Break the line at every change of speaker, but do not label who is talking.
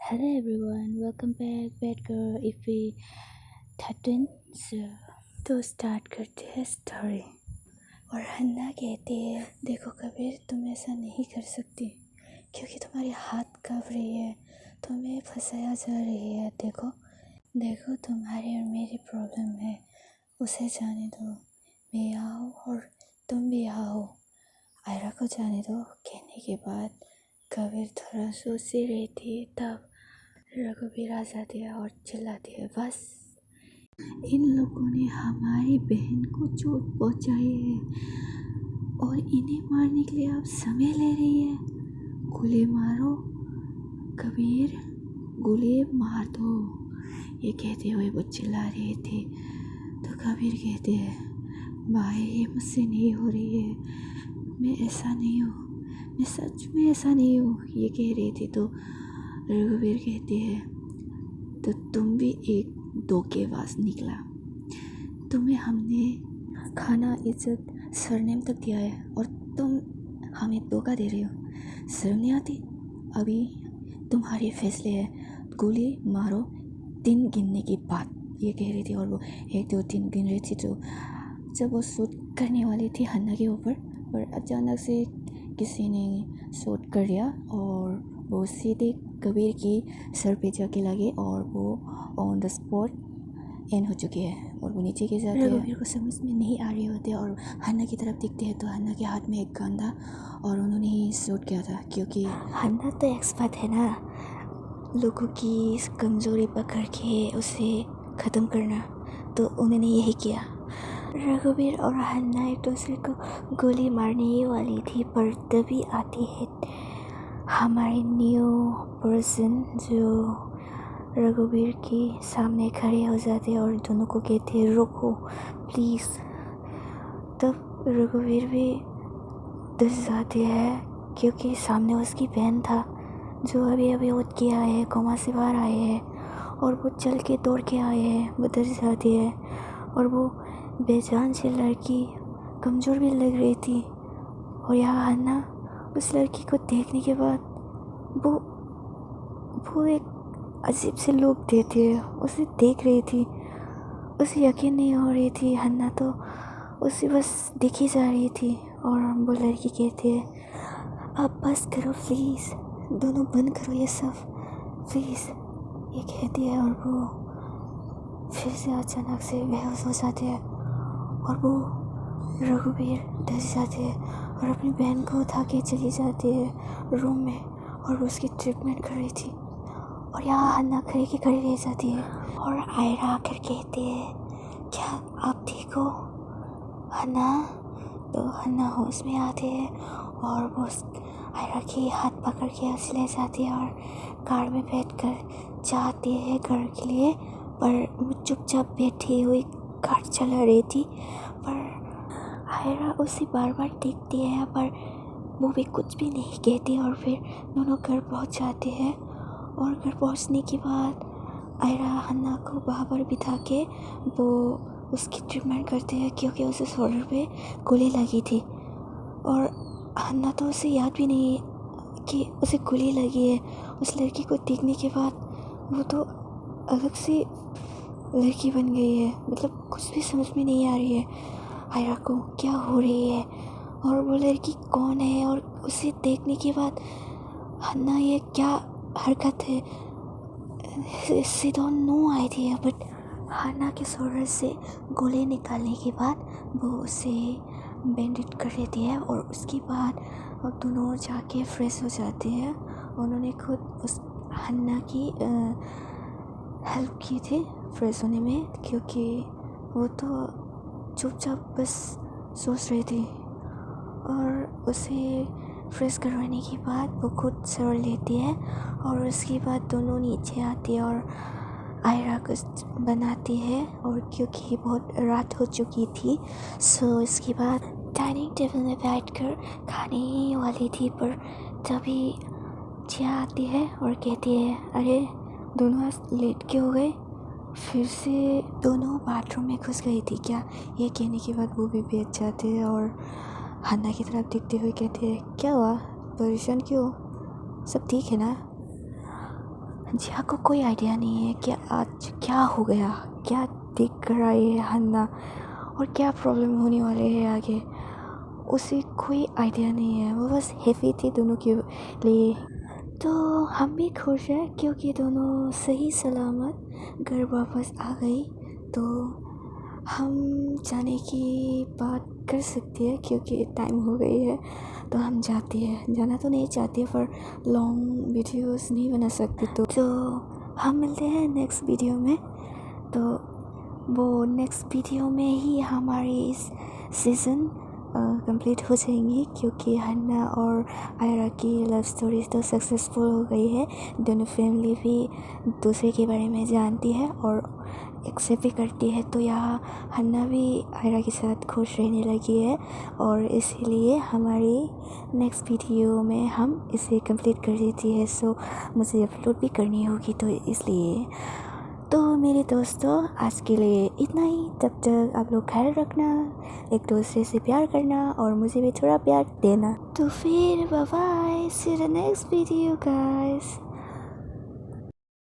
Hello everyone, welcome back Bad Girl EP 13 से तो start करते हैं स्टोरी। और हन्ना कहती है, देखो कबीर तुम ऐसा नहीं कर सकती क्योंकि तुम्हारी हाथ कांप रही है, तुम्हें फंसाया जा रही है। देखो देखो तुम्हारी और मेरी प्रॉब्लम है, उसे जाने दो। मैं यहाँ हूँ और तुम भी यहाँ हो, आयरा को जाने दो। कहने के बाद कबीर थोड़ा सोच ही रही थी, तब रघुवीर आ जाती है और चिल्लाती है, बस इन लोगों ने हमारी बहन को चोट पहुंचाई है और इन्हें मारने के लिए आप समय ले रही है। गोली मारो कबीर, गोली मार दो। ये कहते हुए वो चिल्ला रहे थे तो कबीर कहते हैं, भाई ये मुझसे नहीं हो रही है, मैं ऐसा नहीं हूँ, मैं सच में ऐसा नहीं हूँ। ये कह रही थी तो रघुवीर कहते हैं, तो तुम भी एक धोखेबाज निकला। तुम्हें हमने खाना, इज्जत, सरनेम तक दिया है और तुम हमें धोखा दे रहे हो। शर्म नहीं आती? अभी तुम्हारे फैसले है, गोली मारो 3 गिनने के बाद। ये कह रही थी और वो 1 2 3 गिन रही थी। तो जब वो शूट करने वाली थी हन्ना के ऊपर, और अचानक से किसी ने शूट कर दिया और वो सीधे कबीर की सर पे जाके लगे और वो ऑन द स्पॉट एंड हो चुकी है और वो नीचे गिर जाते हैं। रघुवीर को समझ में नहीं आ रही होती और हन्ना की तरफ देखते हैं तो हन्ना के हाथ में एक गन था और उन्होंने ही शूट किया था, क्योंकि हन्ना तो एक्सपर्ट है ना लोगों की कमज़ोरी पकड़ के उसे ख़त्म करना, तो उन्होंने यही किया। रघुवीर और हन्ना एक दूसरे को गोली मारने ही वाली थी, पर तभी आती है हमारी न्यू पर्सन जो रघुवीर के सामने खड़े हो जाते हैं और दोनों को कहते हैं, रुको प्लीज़। तब रघुवीर भी डर जाते हैं क्योंकि सामने उसकी बहन था जो अभी अभी उठ के आए हैं, कोमा से बाहर आए हैं और वो चल के दौड़ के आए हैं। वो डर जाती है और वो बेजान से लड़की कमज़ोर भी लग रही थी। और यहाँ हन्ना उस लड़की को देखने के बाद वो एक अजीब से लुक देती है, उसे देख रही थी। उसे यकीन नहीं हो रही थी, हन्ना तो उसे बस दिखी जा रही थी। और वो लड़की कहती है, अब बस करो प्लीज़, दोनों बंद करो ये सब प्लीज़। ये कहती है और वो फिर से अचानक से बेहोश हो जाते हैं और वो रघुवीर डर जाते हैं और अपनी बहन को उठा के चली जाती है रूम में और उसकी ट्रीटमेंट कर रही थी। और यहाँ हन्ना खड़ी की खड़ी रह जाती है और आयरा आकर कहती है, क्या आप ठीक हो हन्ना? तो हन्ना होश में आती है और वो आयरा की हाथ पकड़ के उसे ले जाती है और कार में बैठकर जाती है घर के लिए। पर वो चुपचाप बैठी हुई कार चला रही थी, पर आयरा उसे बार बार देखती है पर वो भी कुछ भी नहीं कहती। और फिर दोनों घर पहुंच जाते हैं और घर पहुंचने के बाद आयरा हन्ना को वहाँ पर बिठा के वो उसकी ट्रीटमेंट करते हैं क्योंकि उसे शोल्डर पे गोली लगी थी। और हन्ना तो उसे याद भी नहीं कि उसे गोली लगी है। उस लड़की को देखने के बाद वो तो अलग सी लड़की बन गई है, मतलब कुछ भी समझ में नहीं आ रही है आयरा को क्या हो रही है और वो लड़की कौन है। और उसे देखने के बाद हन्ना ये क्या हरकत है, she don't know idea. But Hanna के शोल्डर से गोली निकालने के बाद वो उसे बैंडेज कर देती है और उसके बाद अब दोनों जाके फ्रेश हो जाते हैं। उन्होंने खुद उस हन्ना की हेल्प की थी फ्रेश होने में, क्योंकि वो तो चुपचाप बस सोच रही थी। और उसे फ्रेश करवाने के बाद वो खुद सर लेती है और उसके बाद दोनों नीचे आती है और आयरा कुछ बनाती है। और क्योंकि बहुत रात हो चुकी थी सो इसके बाद डाइनिंग टेबल में बैठकर खाने ही वाली थी, पर तभी जिया आती है और कहती है, अरे दोनों आज लेट क्यों हो गए? फिर से दोनों बाथरूम में घुस गई थी क्या? ये कहने के बाद वो भी बैठ जाते हैं और हन्ना की तरफ देखते हुए कहते हैं, क्या हुआ, परेशान क्यों, सब ठीक है ना? जिया को कोई आइडिया नहीं है कि आज क्या हो गया, क्या देख कर आई है हन्ना और क्या प्रॉब्लम होने वाले है आगे। उसे कोई आइडिया नहीं है, वो बस हैप्पी थी दोनों के लिए। तो हम भी खुश हैं क्योंकि दोनों सही सलामत घर वापस आ गई। तो हम जाने की बात कर सकते हैं क्योंकि टाइम हो गई है, तो हम जाते हैं। जाना तो नहीं चाहते पर लॉन्ग वीडियोस नहीं बना सकते, तो हम मिलते हैं नेक्स्ट वीडियो में। तो वो नेक्स्ट वीडियो में ही हमारी इस सीज़न कंप्लीट हो जाएंगी क्योंकि हन्ना और आयरा की लव स्टोरी तो सक्सेसफुल हो गई है। दोनों फैमिली भी दूसरे के बारे में जानती है और एक्सेप्ट भी करती है। तो यहाँ हन्ना भी आयरा के साथ खुश रहने लगी है और इसीलिए हमारी नेक्स्ट वीडियो में हम इसे कंप्लीट कर देती है। सो मुझे अपलोड भी करनी होगी, तो इसलिए तो मेरे दोस्तों आज के लिए इतना ही। तब तक आप लोग ख्याल रखना, एक दूसरे से प्यार करना और मुझे भी थोड़ा प्यार देना। तो फिर bye bye, see you the next video guys.